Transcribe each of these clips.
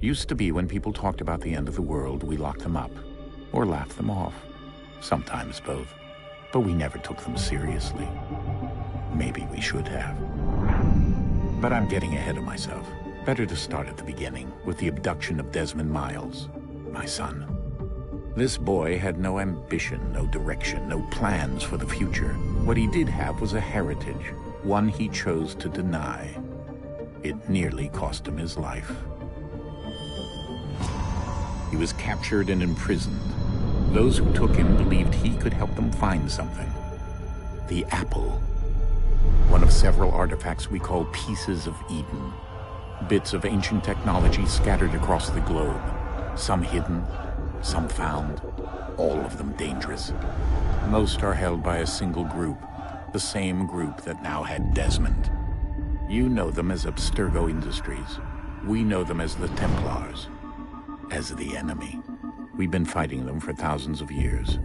Used to be when people talked about the end of the world, we locked them up, or laughed them off. Sometimes both. But we never took them seriously. Maybe we should have. But I'm getting ahead of myself. Better to start at the beginning, with the abduction of Desmond Miles, my son. This boy had no ambition, no direction, no plans for the future. What he did have was a heritage, one he chose to deny. It nearly cost him his life. He was captured and imprisoned. Those who took him believed he could help them find something. The apple. One of several artifacts we call pieces of Eden. Bits of ancient technology scattered across the globe. Some hidden, some found, all of them dangerous. Most are held by a single group, the same group that now had Desmond. You know them as Abstergo Industries. We know them as the Templars, as the enemy. We've been fighting them for thousands of years,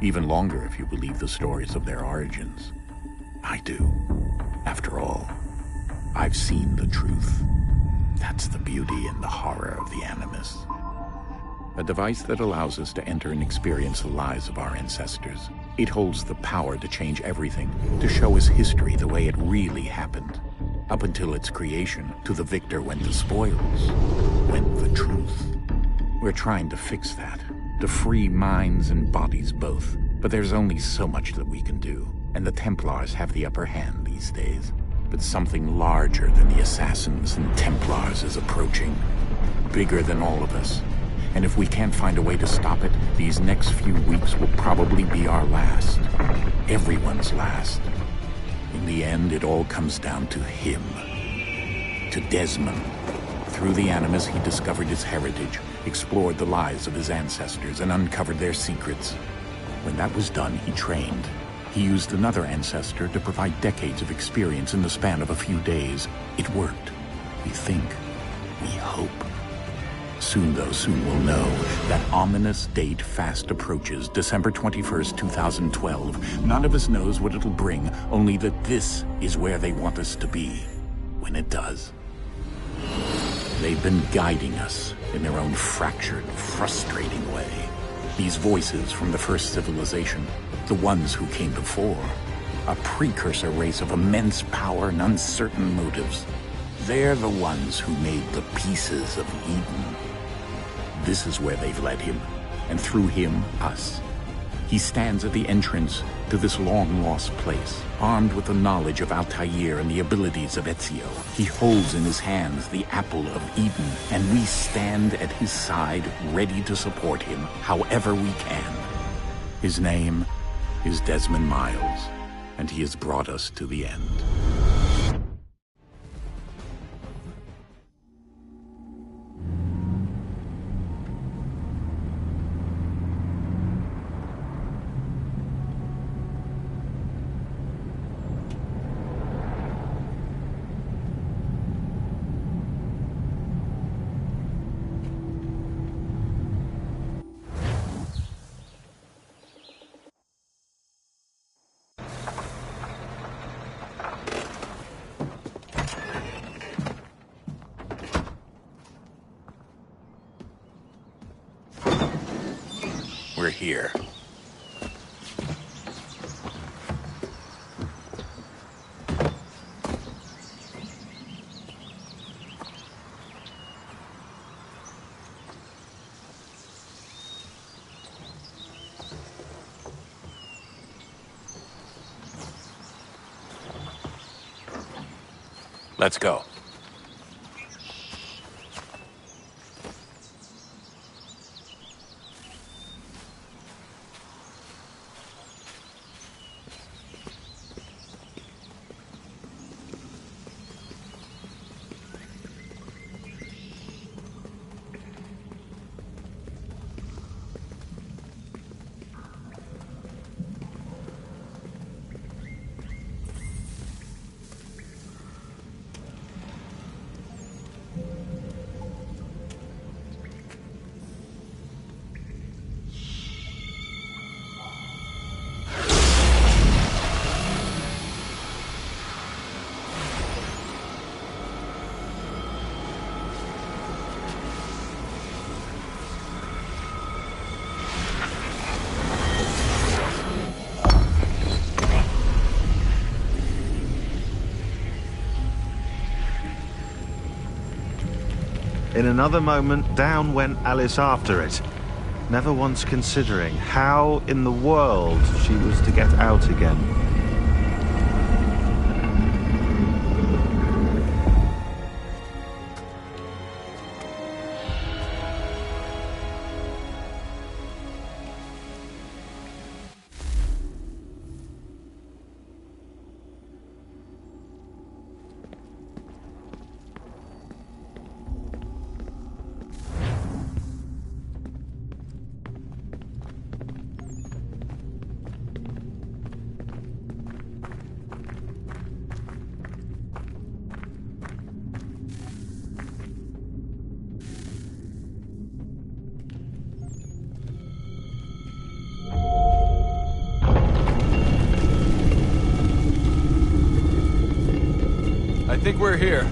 even longer if you believe the stories of their origins. I do. After all, I've seen the truth. That's the beauty and the horror of the Animus. A device that allows us to enter and experience the lives of our ancestors. It holds the power to change everything, to show us history the way it really happened. Up until its creation, to the victor went the spoils, went the truth. We're trying to fix that, to free minds and bodies both. But there's only so much that we can do, and the Templars have the upper hand these days. But something larger than the Assassins and Templars is approaching, bigger than all of us. And if we can't find a way to stop it, these next few weeks will probably be our last. Everyone's last. In the end, it all comes down to him. To Desmond. Through the Animus, he discovered his heritage, explored the lives of his ancestors, and uncovered their secrets. When that was done, he trained. He used another ancestor to provide decades of experience in the span of a few days. It worked. We think. We hope. Soon, though, soon we'll know. That ominous date fast approaches, December 21st, 2012. None of us knows what it'll bring, only that this is where they want us to be, when it does. They've been guiding us in their own fractured, frustrating way. These voices from the first civilization, the ones who came before, a precursor race of immense power and uncertain motives. They're the ones who made the pieces of Eden. This is where they've led him, and through him, us. He stands at the entrance to this long-lost place, armed with the knowledge of Altair and the abilities of Ezio. He holds in his hands the apple of Eden, and we stand at his side, ready to support him however we can. His name is Desmond Miles, and he has brought us to the end. We're here. Let's go. In another moment, down went Alice after it, never once considering how in the world she was to get out again. I think we're here.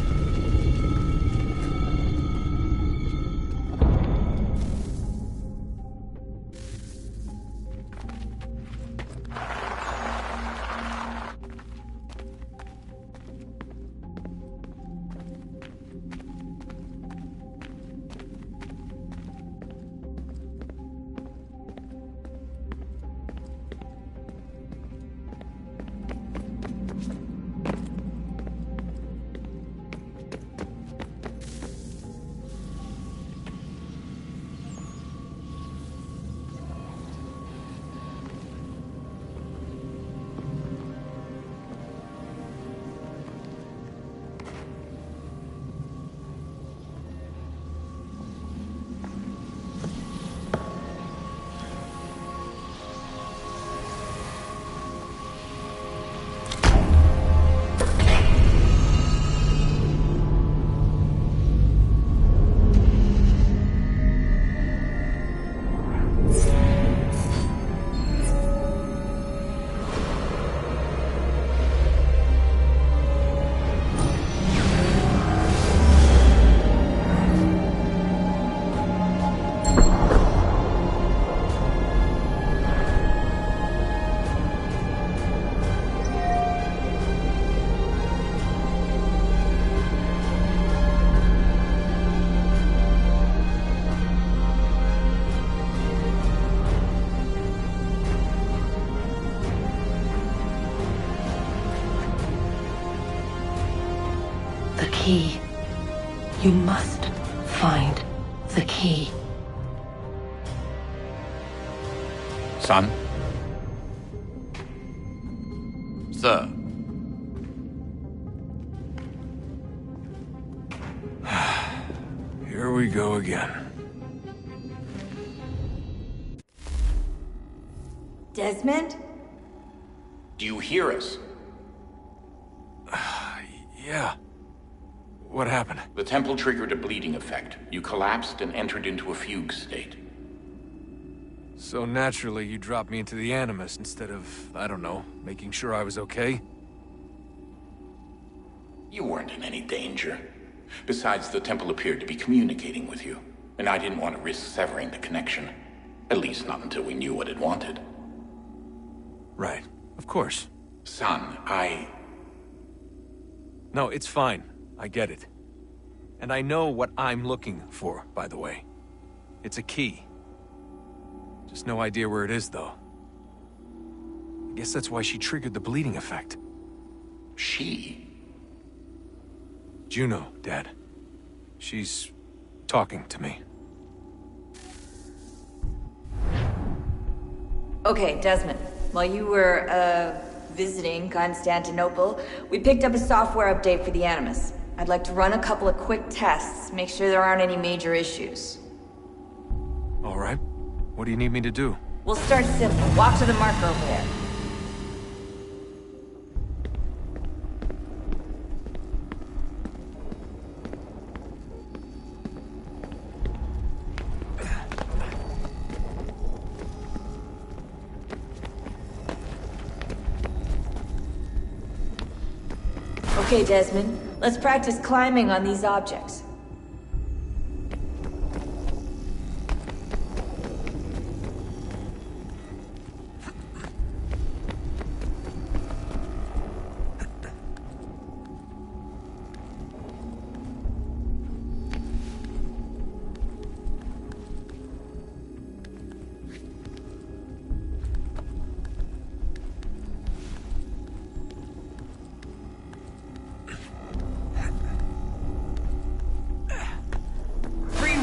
The key. You must find the key. Son? Sir. Here we go again. Desmond? Do you hear us? Yeah. What happened? The temple triggered a bleeding effect. You collapsed and entered into a fugue state. So naturally, you dropped me into the Animus instead of, I don't know, making sure I was okay? You weren't in any danger. Besides, the temple appeared to be communicating with you, and I didn't want to risk severing the connection. At least not until we knew what it wanted. Right. Of course. Son, No, it's fine. I get it. And I know what I'm looking for, by the way. It's a key. Just no idea where it is, though. I guess that's why she triggered the bleeding effect. She? Juno, Dad. She's talking to me. Okay, Desmond. While you were, visiting Constantinople, we picked up a software update for the Animus. I'd like to run a couple of quick tests, make sure there aren't any major issues. All right. What do you need me to do? We'll start simple. Walk to the marker over there. Okay, Desmond. Let's practice climbing on these objects.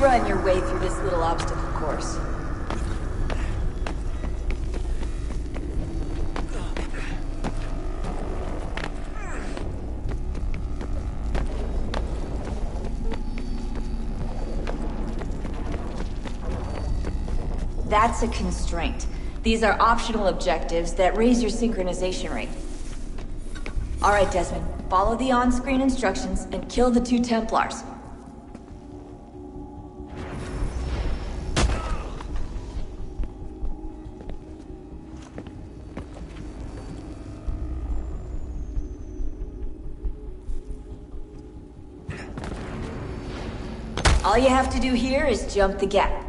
run your way through this little obstacle course. That's a constraint. These are optional objectives that raise your synchronization rate. Alright, Desmond. Follow the on-screen instructions and kill the 2 Templars. All you have to do here is jump the gap.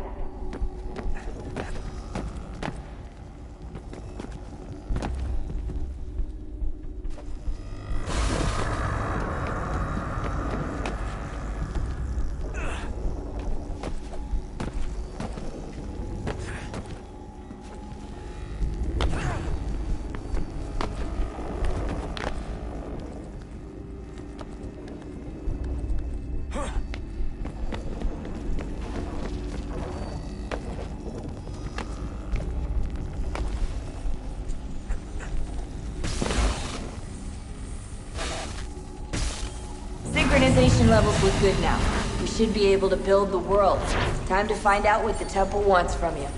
Synchronization levels look good now. We should be able to build the world. Time to find out what the temple wants from you.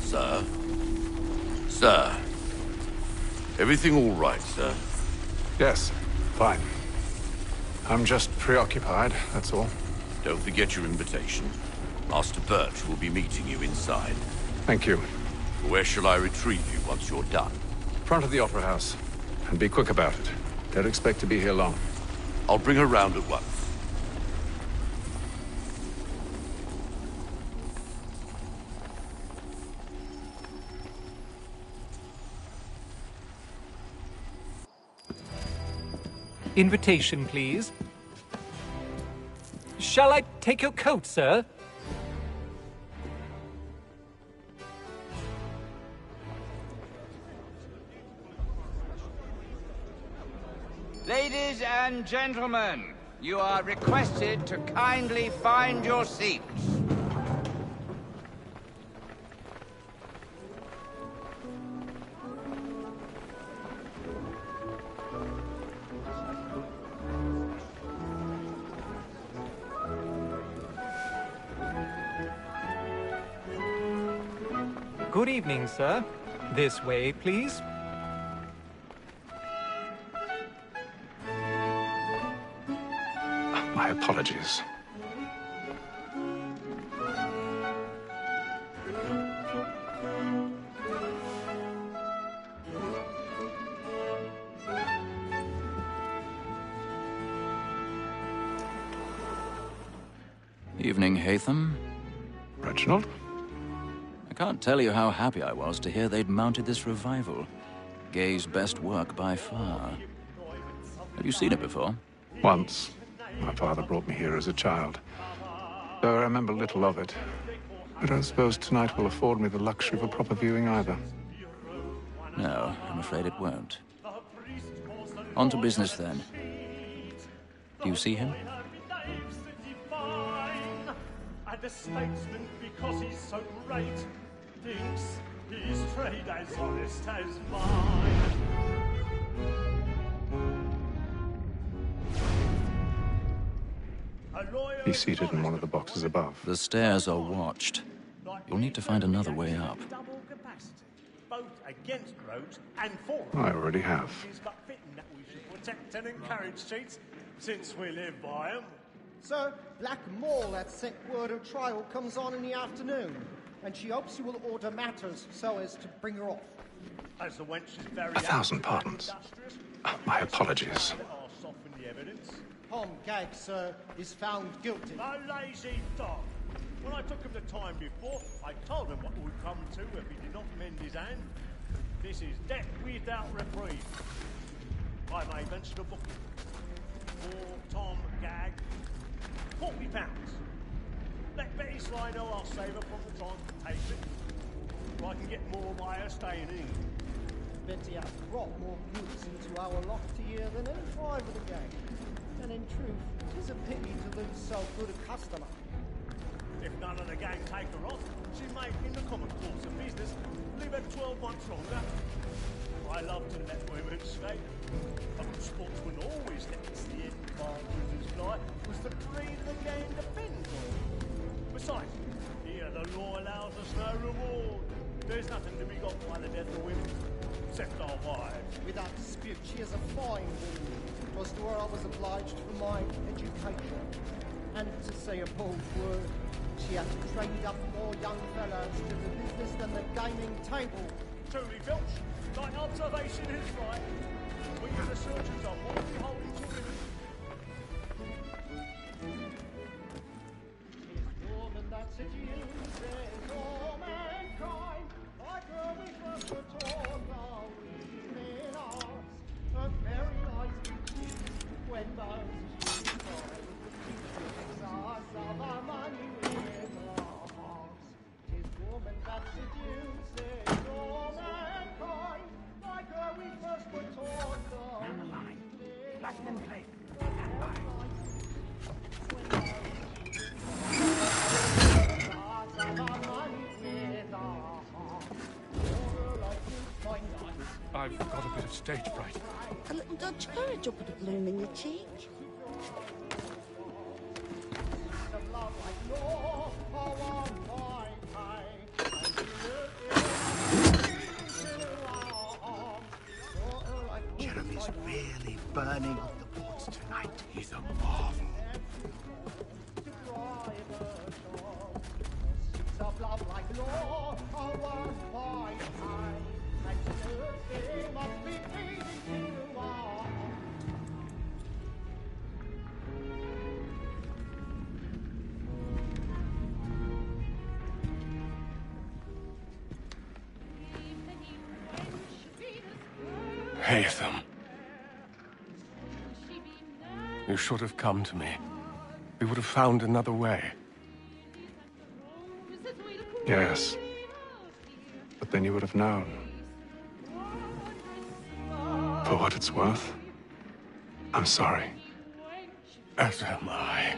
Sir? Sir? Everything all right, sir? Yes, fine. I'm just preoccupied, that's all. Don't forget your invitation. Master Birch will be meeting you inside. Thank you. Where shall I retrieve you once you're done? Front of the Opera House. And be quick about it. Don't expect to be here long. I'll bring her round at once. Invitation, please. Shall I take your coat, sir? Ladies and gentlemen, you are requested to kindly find your seats. Good evening, sir. This way, please. My apologies. Evening, Hatham. Reginald? I can't tell you how happy I was to hear they'd mounted this revival. Gay's best work by far. Have you seen it before? Once. My father brought me here as a child. Though I remember little of it. I don't suppose tonight will afford me the luxury of a proper viewing either. No, I'm afraid it won't. On to business, then. Do you see him? And a statesman, because he's so great, thinks his trade as honest as mine. He's seated in one of the boxes above. The stairs are watched. You'll need to find another way up. Double capacity, both against roads and for I already have. It's but fitting that we should protect and encourage cheats, since we live by them. Sir, Black Mall had sent word her trial comes on in the afternoon, and she hopes you will order matters so as to bring her off. As the wench is very 1,000 pardons. My apologies. soften the evidence. Tom Gag, sir, is found guilty. A lazy dog. When I took him the time before, I told him what would come to if he did not mend his hand. This is death without reprieve. I may venture to book him. For Tom Gag, £40. Let Betty Sly know I'll save her from the time to take it. I can get more by her staying in. Betty has brought more goods into our loft here than any five of the gang. And in truth, it is a pity to lose so good a customer. If none of the gang take her off, she may, in the common course of business, live her 12 months longer. I love to let women skate. A good sportsman always lets the end partridges fly, was the breed the game depends on. Besides, here the law allows us no reward. There's nothing to be got by the death of women, except our wives. Without dispute, she is a fine woman. 'Twas to her I was obliged for my education. And to say a bold word, she hath trained up more young fellows to the business than the gaming table. Truly, Filch, thy observation is right. We as the searchers are more beholden to women. Tis woman that seduces all mankind, like her we first were taught our women arts. A very nice beauty, when those she tried with the us of our money with our hearts. Tis woman that seduces all mankind, like her we first were taught our women arts. I've got a bit of stage fright. A little Dutch courage will put a bloom in your cheek. Jeremy's really burning off the boards tonight. He's a marvel. Haytham. You should have come to me. We would have found another way. Yes. But then you would have known. For what it's worth, I'm sorry. As am I.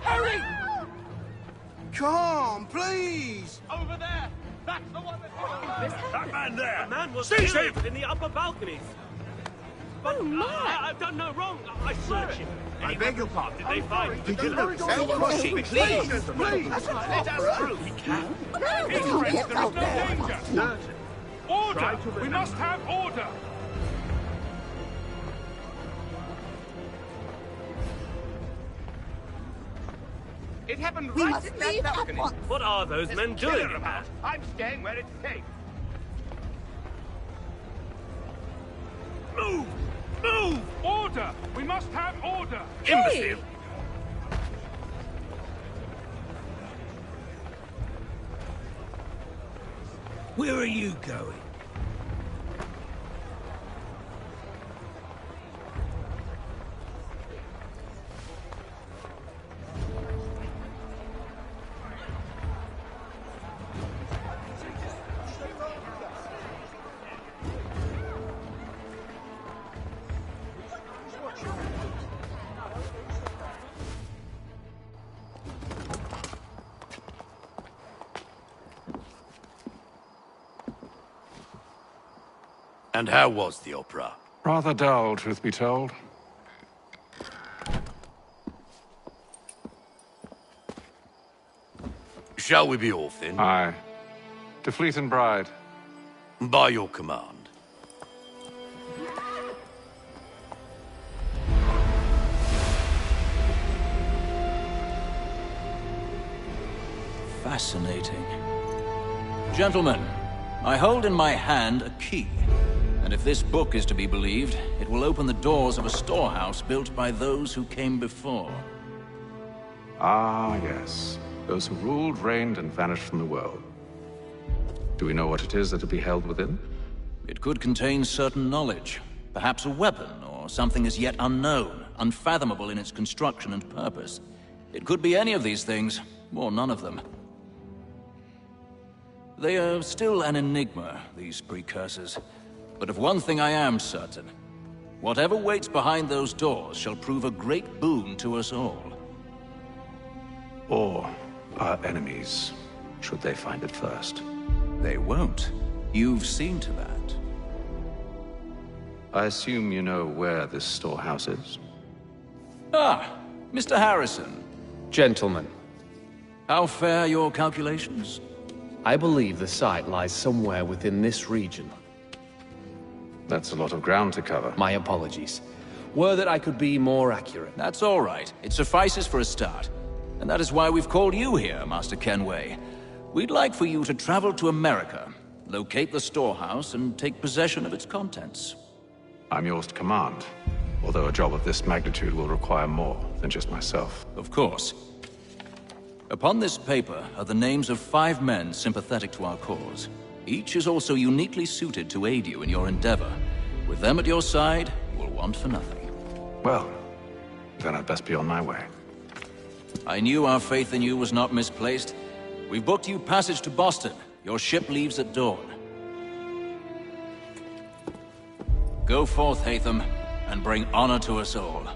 Hurry! Come, please! Over there! That's the one that's... That man there! The man was Seize killed him! in the upper balconies. But I've done no wrong. I swear it. I beg your pardon. Did they find... Did you know? Please! Please! Let us through. We can. His friends, there is no danger. Order! We must have order! It happened We right must in that leave at balcony. once. What are those men doing? About. I'm staying where it's safe. Move! Move! Order! We must have order! Imbecile! Where are you going? And how was the opera? Rather dull, truth be told. Shall we be off then? Aye. To Fleet and Bride. By your command. Fascinating. Gentlemen, I hold in my hand a key. And if this book is to be believed, it will open the doors of a storehouse built by those who came before. Ah, yes. Those who ruled, reigned, and vanished from the world. Do we know what it is that will be held within? It could contain certain knowledge. Perhaps a weapon, or something as yet unknown, unfathomable in its construction and purpose. It could be any of these things, or none of them. They are still an enigma, these precursors. But of one thing I am certain. Whatever waits behind those doors shall prove a great boon to us all. Or our enemies, should they find it first. They won't. You've seen to that. I assume you know where this storehouse is? Ah, Mr. Harrison. Gentlemen. How fare your calculations? I believe the site lies somewhere within this region. That's a lot of ground to cover. My apologies. Were that I could be more accurate. That's all right. It suffices for a start. And that is why we've called you here, Master Kenway. We'd like for you to travel to America, locate the storehouse, and take possession of its contents. I'm yours to command, although a job of this magnitude will require more than just myself. Of course. Upon this paper are the names of 5 men sympathetic to our cause. Each is also uniquely suited to aid you in your endeavor. With them at your side, you will want for nothing. Well, then I'd best be on my way. I knew our faith in you was not misplaced. We've booked you passage to Boston. Your ship leaves at dawn. Go forth, Hatham, and bring honor to us all.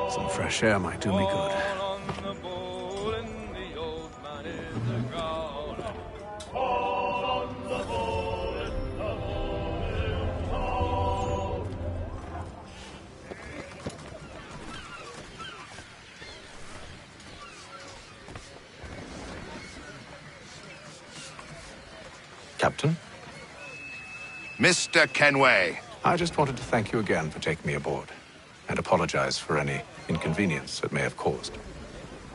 Some fresh air might do me good. Captain? Mr. Kenway. I just wanted to thank you again for taking me aboard, and apologize for any inconvenience it may have caused.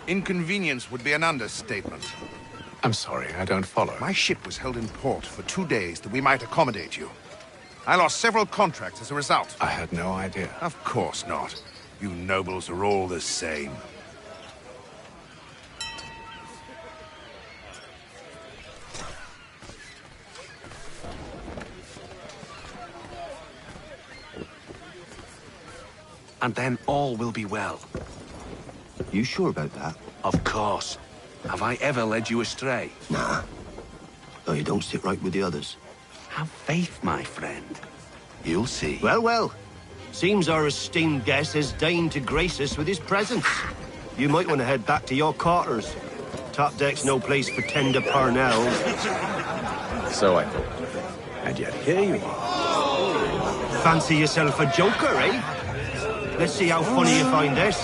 Inconvenience would be an understatement. I'm sorry, I don't follow. My ship was held in port for 2 days that we might accommodate you. I lost several contracts as a result. I had no idea. Of course not. You nobles are all the same. And then all will be well. You sure about that? Of course. Have I ever led you astray? Nah. Though you don't sit right with the others. Have faith, my friend. You'll see. Well, well. Seems our esteemed guest has deigned to grace us with his presence. You might want to head back to your quarters. Top deck's no place for tender parnells. So I thought. And yet here you are. Fancy yourself a joker, eh? Let's see how funny you find this.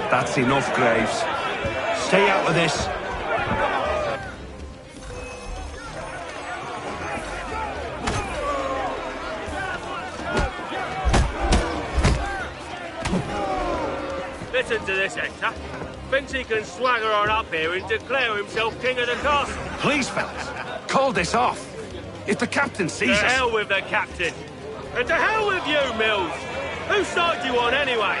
That's enough, Graves. Stay out of this. Listen to this, Hector. Thinks he can swagger on up here and declare himself king of the castle. Please, fellas, call this off. If the captain sees us... To hell with the captain. And to hell with you, Mills. Whose side do you on, anyway?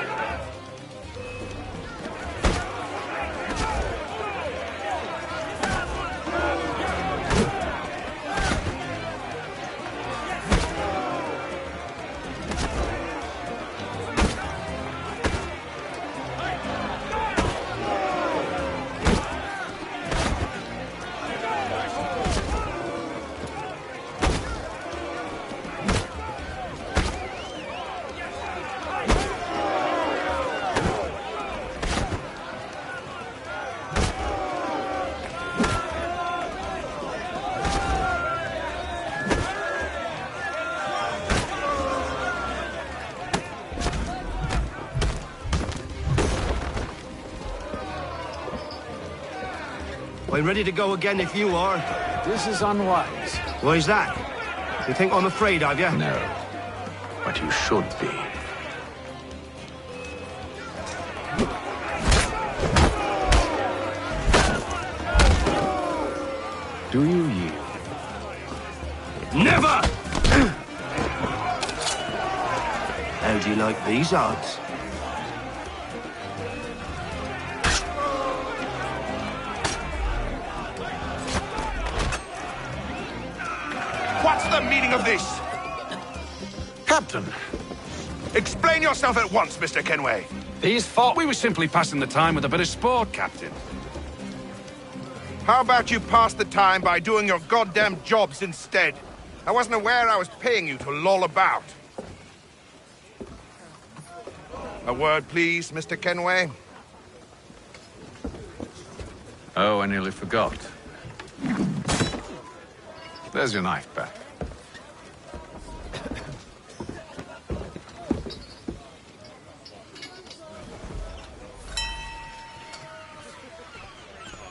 I'm ready to go again if you are. This is unwise. Why's that? You think I'm afraid of you? No. But you should be. Do you yield? Never! How do you like these odds? What's the meaning of this? Captain, Explain yourself at once, Mr. Kenway. these thought we were simply passing the time with a bit of sport, Captain. How about you pass the time by doing your goddamn jobs instead? I wasn't aware I was paying you to loll about. A word, please, Mr. Kenway. Oh, I nearly forgot. There's your knife back.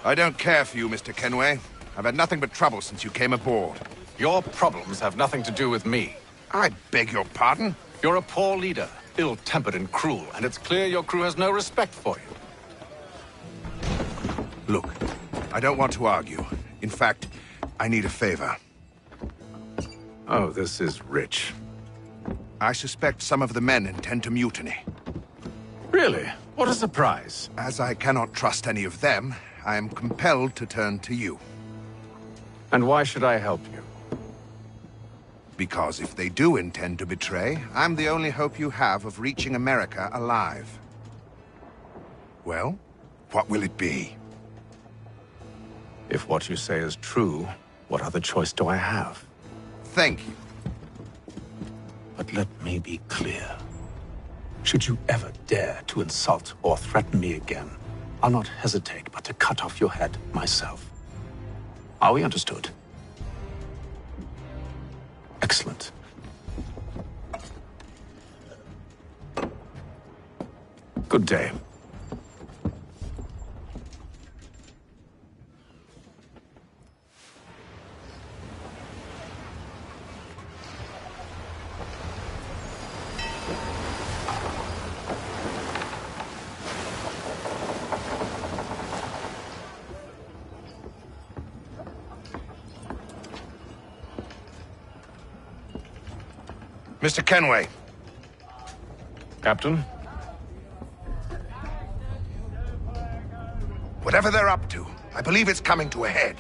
I don't care for you, Mr. Kenway. I've had nothing but trouble since you came aboard. Your problems have nothing to do with me. I beg your pardon? You're a poor leader, ill-tempered and cruel, and it's clear your crew has no respect for you. Look, I don't want to argue. In fact, I need a favor. Oh, this is rich. I suspect some of the men intend to mutiny. Really? What a surprise. As I cannot trust any of them, I am compelled to turn to you. And why should I help you? Because if they do intend to betray, I'm the only hope you have of reaching America alive. Well, what will it be? If what you say is true, what other choice do I have? Thank you. But let me be clear. Should you ever dare to insult or threaten me again, I'll not hesitate but to cut off your head myself. Are we understood? Excellent. Good day. Mr. Kenway. Captain? Whatever they're up to, I believe it's coming to a head.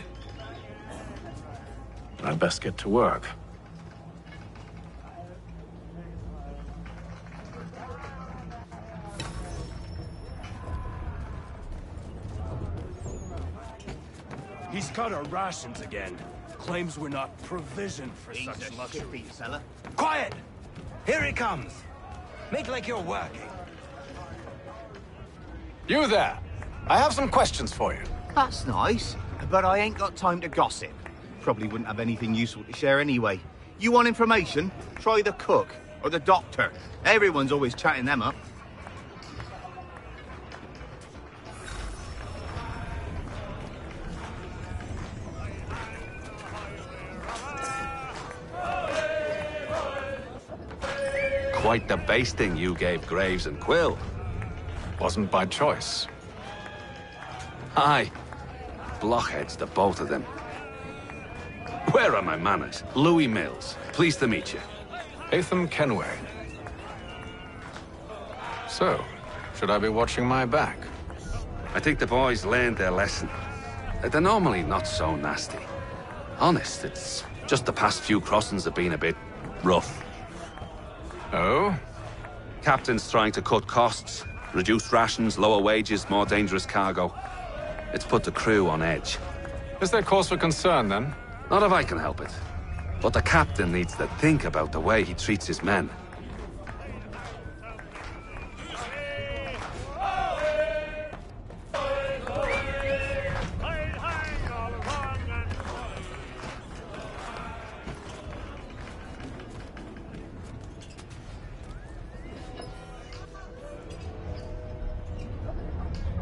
I'd best get to work. He's cut our rations again. Claims we're not provisioned for such luxury. Fella. Quiet! Here he comes. Make like you're working. You there! I have some questions for you. That's nice, but I ain't got time to gossip. Probably wouldn't have anything useful to share anyway. You want information? Try the cook or the doctor. Everyone's always chatting them up. Quite the basting you gave Graves and Quill. Wasn't by choice. Aye. Blockheads, the both of them. Where are my manners? Louis Mills. Pleased to meet you. Ethan Kenway. So, should I be watching my back? I think the boys learned their lesson. They're normally not so nasty. Honest, it's just the past few crossings have been a bit rough. Oh? Captain's trying to cut costs. Reduced rations, lower wages, more dangerous cargo. It's put the crew on edge. Is there cause for concern, then? Not if I can help it. But the captain needs to think about the way he treats his men.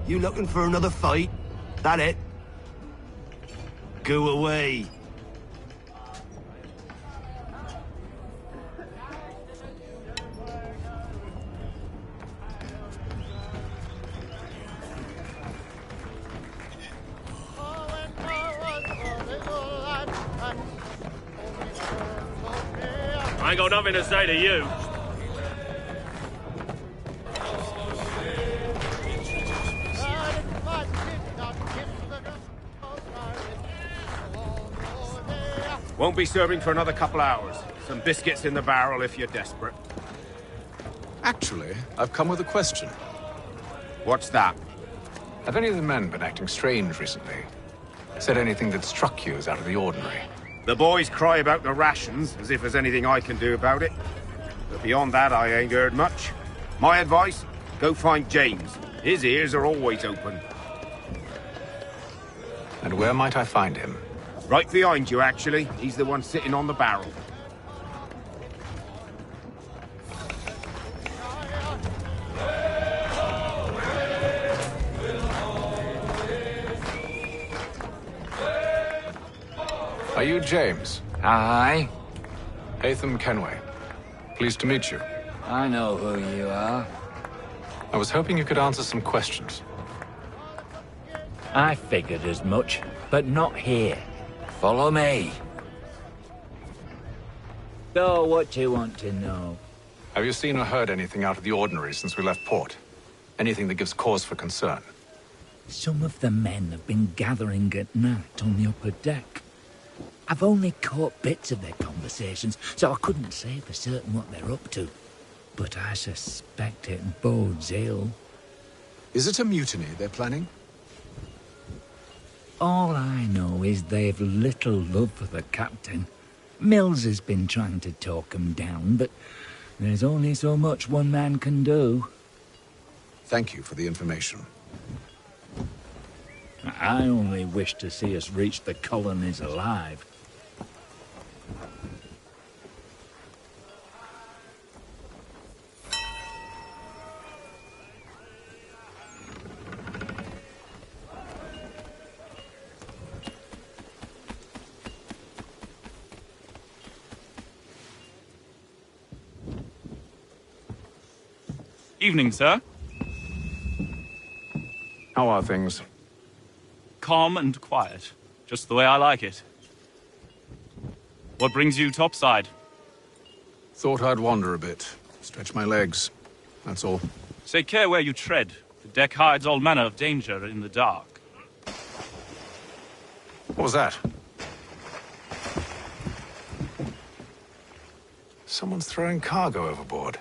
You looking for another fight? That it? Go away. I ain't got nothing to say to you. Won't be serving for another couple hours. Some biscuits in the barrel if you're desperate. Actually, I've come with a question. What's that? Have any of the men been acting strange recently? Said anything that struck you as out of the ordinary? The boys cry about the rations, as if there's anything I can do about it. But beyond that, I ain't heard much. My advice? Go find James. His ears are always open. And where might I find him? Right behind you, actually. He's the one sitting on the barrel. Are you James? Aye. Hatham Kenway. Pleased to meet you. I know who you are. I was hoping you could answer some questions. I figured as much, but not here. Follow me. So, what do you want to know? Have you seen or heard anything out of the ordinary since we left port? Anything that gives cause for concern? Some of the men have been gathering at night on the upper deck. I've only caught bits of their conversations, so I couldn't say for certain what they're up to. But I suspect it bodes ill. Is it a mutiny they're planning? All I know is they've little love for the captain. Mills has been trying to talk 'em down, but there's only so much one man can do. Thank you for the information. I only wish to see us reach the colonies alive. Evening, sir. How are things? Calm and quiet. Just the way I like it. What brings you topside? Thought I'd wander a bit. Stretch my legs. That's all. Take care where you tread. The deck hides all manner of danger in the dark. What was that? Someone's throwing cargo overboard.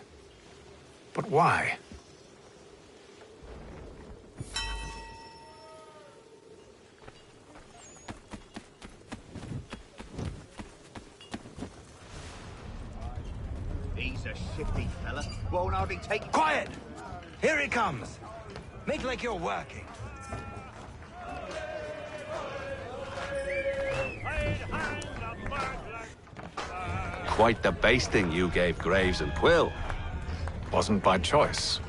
But why? He's a shifty fella. Won't hardly take... Quiet! Here he comes. Make like you're working. Quite the basting you gave Graves and Quill. Wasn't by choice.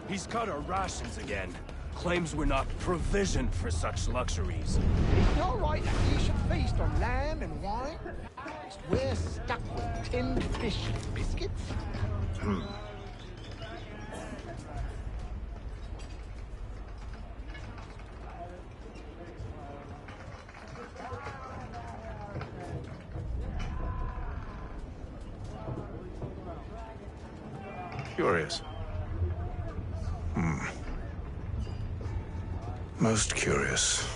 He's cut our rations again. Claims we're not provisioned for such luxuries. You're right that you should feast on lamb and wine. We're stuck with tinned fish and biscuits. Curious. Most curious.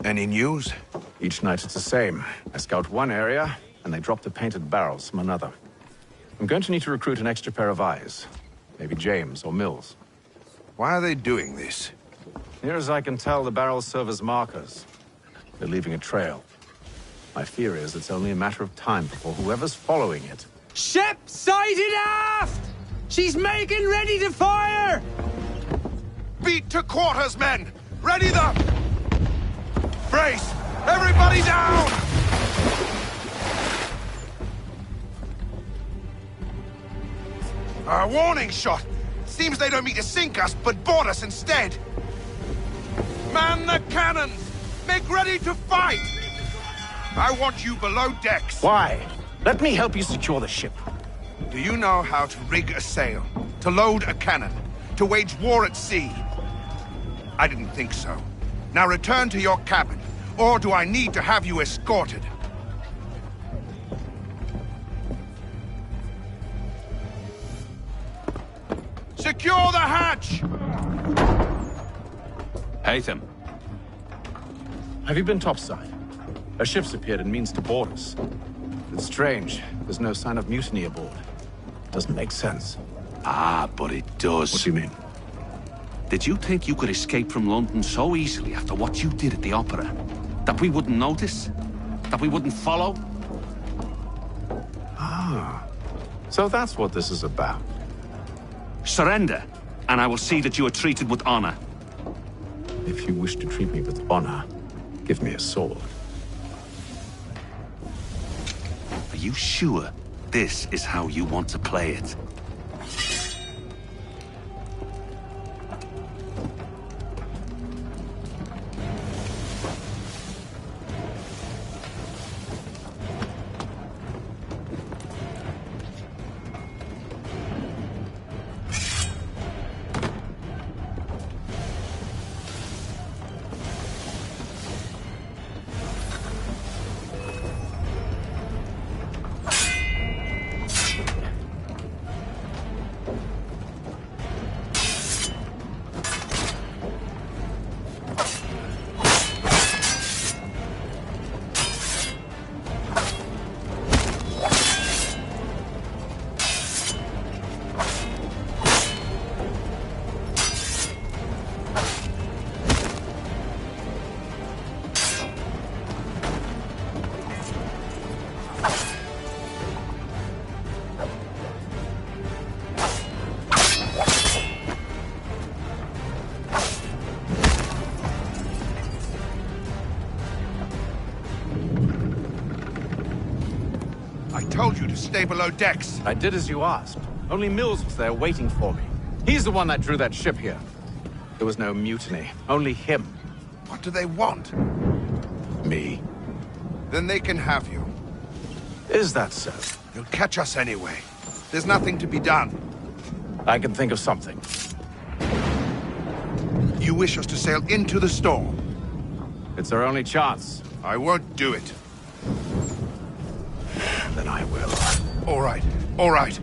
Any news? Each night it's the same. I scout one area, and they drop the painted barrels from another. I'm going to need to recruit an extra pair of eyes. Maybe James or Mills. Why are they doing this? Near as I can tell, the barrels serve as markers. They're leaving a trail. My fear is it's only a matter of time before whoever's following it... Ship sighted aft! She's making ready to fire! Beat to quarters, men! Ready the... Brace! Everybody down! A warning shot! Seems they don't mean to sink us, but board us instead! Man the cannons! Make ready to fight! I want you below decks! Why? Let me help you secure the ship. Do you know how to rig a sail? To load a cannon? To wage war at sea? I didn't think so. Now return to your cabin, or do I need to have you escorted? Secure the hatch! Haytham. Have you been topside? A ship's appeared and means to board us. It's strange. There's no sign of mutiny aboard. Doesn't make sense. Ah, but it does. What do you mean? Did you think you could escape from London so easily after what you did at the opera? That we wouldn't notice? That we wouldn't follow? Ah. So that's what this is about. Surrender, and I will see that you are treated with honor. If you wish to treat me with honor, give me a sword. Are you sure this is how you want to play it? Told you to stay below decks. I did as you asked. Only Mills was there waiting for me. He's the one that drew that ship here. There was no mutiny, only him. What do they want? Me. Then they can have you. Is that so? They'll catch us anyway. There's nothing to be done. I can think of something. You wish us to sail into the storm? It's our only chance. I won't do it. Then I will. All right. All right.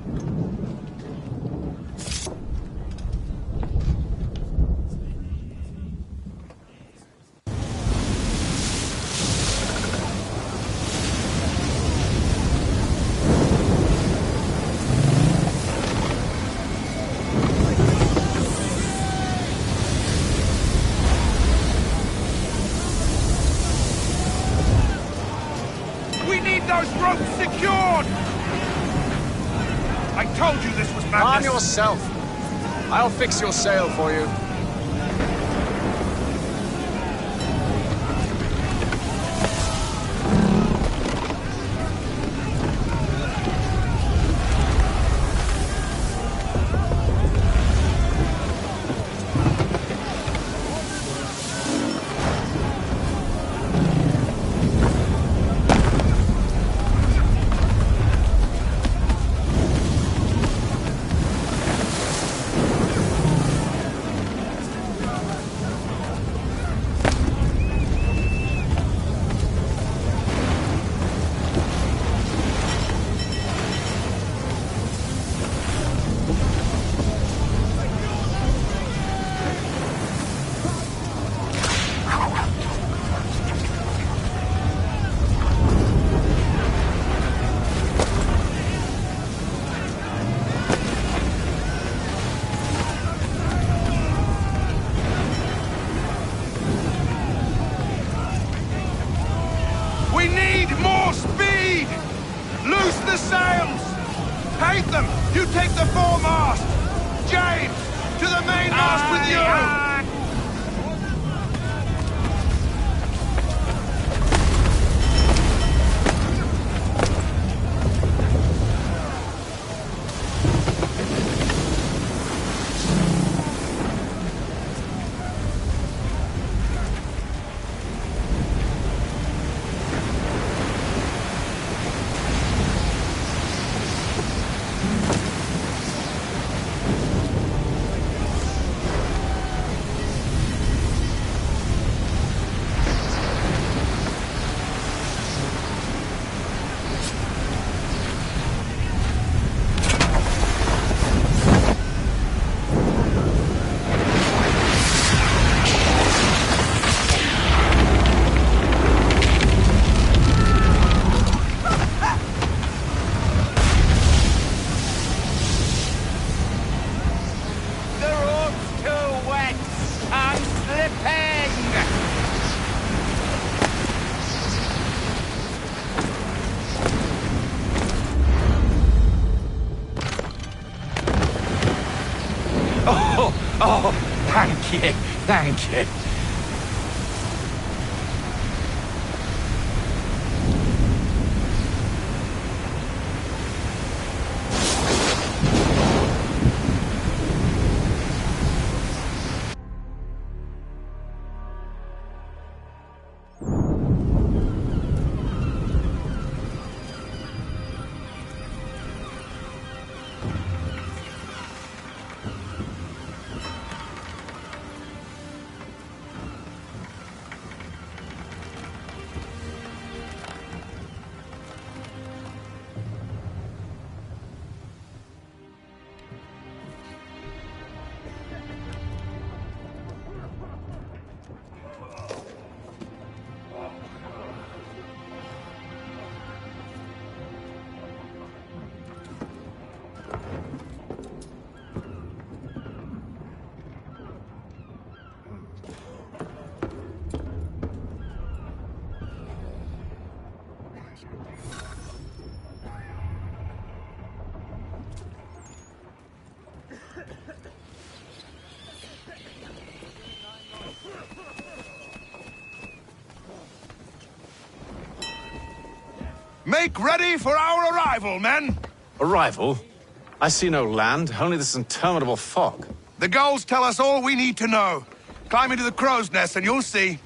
Those ropes secured! I told you this was madness! Arm yourself! I'll fix your sail for you. More speed! Loose the sails! Paint them! You take the foremast! James, to the mainmast with you! Oh, thank you, thank you. Make ready for our arrival, men! Arrival? I see no land, only this interminable fog. The gulls tell us all we need to know. Climb into the crow's nest and you'll see.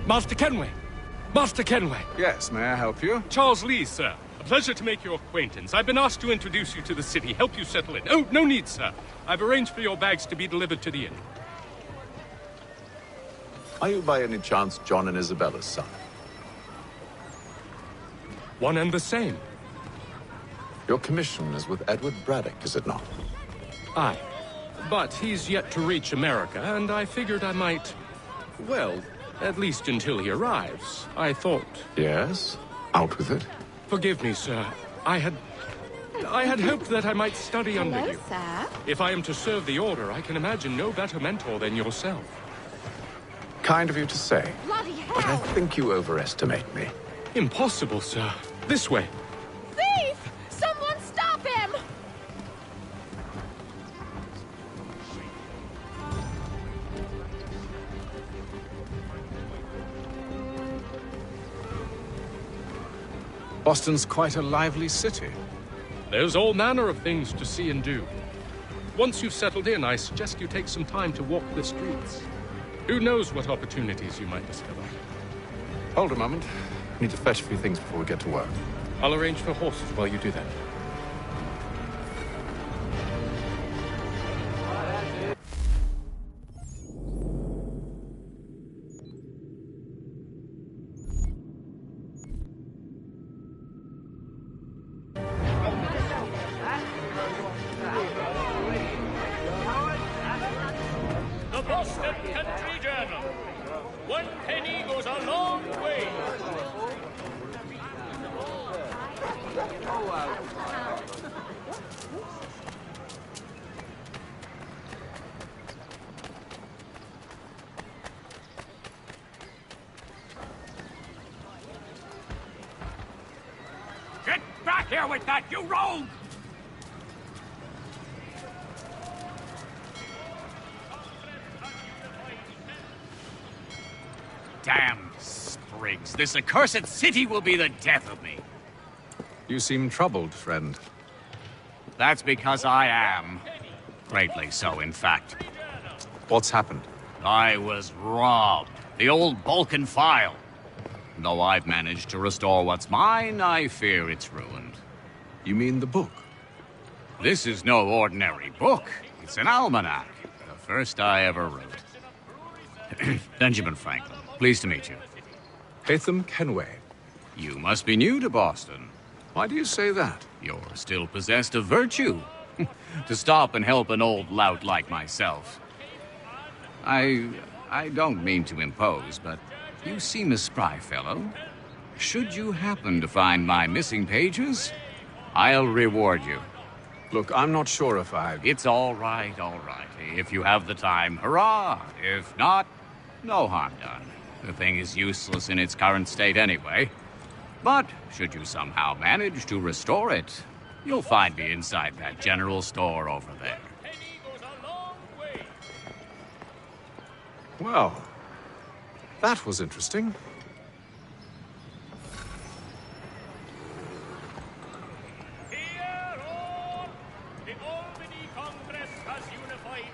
Master Kenway! Master Kenway! Yes, may I help you? Charles Lee, sir. A pleasure to make your acquaintance. I've been asked to introduce you to the city, help you settle in. Oh, no need, sir. I've arranged for your bags to be delivered to the inn. Are you by any chance John and Isabella's son? One and the same. Your commission is with Edward Braddock, is it not? Aye. But he's yet to reach America, and I figured I might... Well, at least until he arrives, I thought... Yes? Out with it. Forgive me, sir. I had hoped that I might study under you. Sir? If I am to serve the Order, I can imagine no better mentor than yourself. Kind of you to say. Bloody hell! But I think you overestimate me. Impossible, sir. This way. Thief! Someone stop him! Boston's quite a lively city. There's all manner of things to see and do. Once you've settled in, I suggest you take some time to walk the streets. Who knows what opportunities you might discover. Hold a moment. I need to fetch a few things before we get to work. I'll arrange for horses while you do that. The Boston Country Journal. 1 penny goes a long way. Get back here with that, you rogue! Damn sprigs. This accursed city will be the death of me. You seem troubled, friend. That's because I am. Greatly so, in fact. What's happened? I was robbed. The old Balkan file. Though I've managed to restore what's mine, I fear it's ruined. You mean the book? This is no ordinary book. It's an almanac. The first I ever wrote. Benjamin Franklin. Pleased to meet you. Hatham Kenway. You must be new to Boston. Why do you say that? You're still possessed of virtue. To stop and help an old lout like myself. I don't mean to impose, but you seem a spry fellow. Should you happen to find my missing pages, I'll reward you. Look, I'm not sure if I... It's all right, all right. If you have the time, hurrah! If not, no harm done. The thing is useless in its current state anyway. But should you somehow manage to restore it, you'll find me inside that general store over there. Well, that was interesting. The Albany Congress has unified.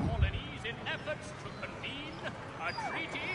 Colonies in efforts to convene a treaty